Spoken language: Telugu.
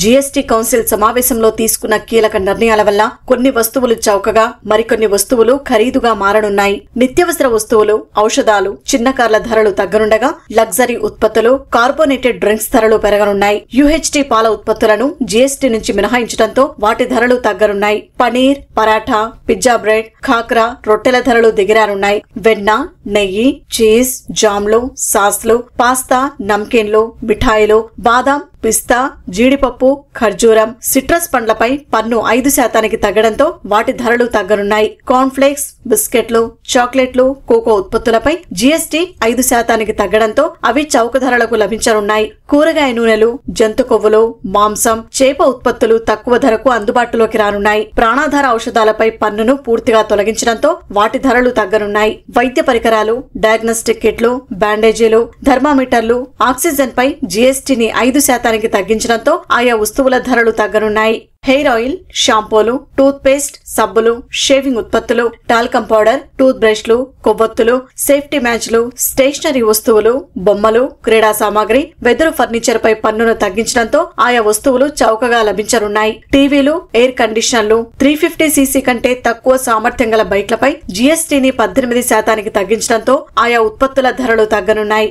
జీఎస్టీ కౌన్సిల్ సమావేశంలో తీసుకున్న కీలక నిర్ణయాల వల్ల కొన్ని వస్తువులు చౌకగా మరికొన్ని వస్తువులు ఖరీదుగా మారనున్నాయి. నిత్యావసర వస్తువులు, ఔషధాలు, చిన్న కార్ల ధరలు తగ్గనుండగా లగ్జరీ ఉత్పత్తులు, కార్బోనేటెడ్ డ్రింక్స్ ధరలు పెరగనున్నాయి. యూహెచ్టీ పాల ఉత్పత్తులను జీఎస్టీ నుంచి మినహాయించడంతో వాటి ధరలు తగ్గనున్నాయి. పనీర్, పరాఠా, పిజ్జా బ్రెడ్, ఖాక్రా, రొట్టెల ధరలు దిగిరానున్నాయి. వెన్న, నెయ్యి, చీజ్, జామ్లు, సాస్లు, పాస్తా, నమ్కీన్లు, మిఠాయిలు, బాదాం, పిస్తా, జీడిపప్పు, ఖర్జూరం, సిట్రస్ పండ్లపై పన్ను 5% తగ్గడంతో వాటి ధరలు తగ్గనున్నాయి. కార్న్ఫ్లేక్స్, బిస్కెట్లు, చాక్లెట్లు, కోకో ఉత్పత్తులపై జీఎస్టీ 5% తగ్గడంతో అవి చౌక ధరలకు లభించనున్నాయి. కూరగాయ నూనెలు, జంతు కొవ్వులు, మాంసం, చేప ఉత్పత్తులు తక్కువ ధరకు అందుబాటులోకి రానున్నాయి. ప్రాణాధార ఔషధాలపై పన్నును పూర్తిగా తొలగించడంతో వాటి ధరలు తగ్గనున్నాయి. వైద్య పరికరాలు, డయాగ్నోస్టిక్ కిట్లు, బ్యాండేజీలు, థర్మామీటర్లు, ఆక్సిజన్ పై జీఎస్టీని 5% తగ్గించడంతో ఆయా వస్తువుల ధరలు తగ్గనున్నాయి. హెయిర్ ఆయిల్, షాంపూలు, టూత్ పేస్ట్, సబ్బులు, షేవింగ్ ఉత్పత్తులు, టాల్కమ్ పౌడర్, టూత్ బ్రష్లు, కొవ్వొత్తులు, సేఫ్టీ మ్యాచ్లు, స్టేషనరీ వస్తువులు, బొమ్మలు, క్రీడా సామాగ్రి, వెదురు ఫర్నిచర్ పై పన్నును తగ్గించడంతో ఆయా వస్తువులు చౌకగా లభించనున్నాయి. టీవీలు, ఎయిర్ కండిషనర్లు, 350cc కంటే తక్కువ సామర్థ్యం గల బైక్లపై జీఎస్టీని 18% తగ్గించడంతో ఆయా ఉత్పత్తుల ధరలు తగ్గనున్నాయి.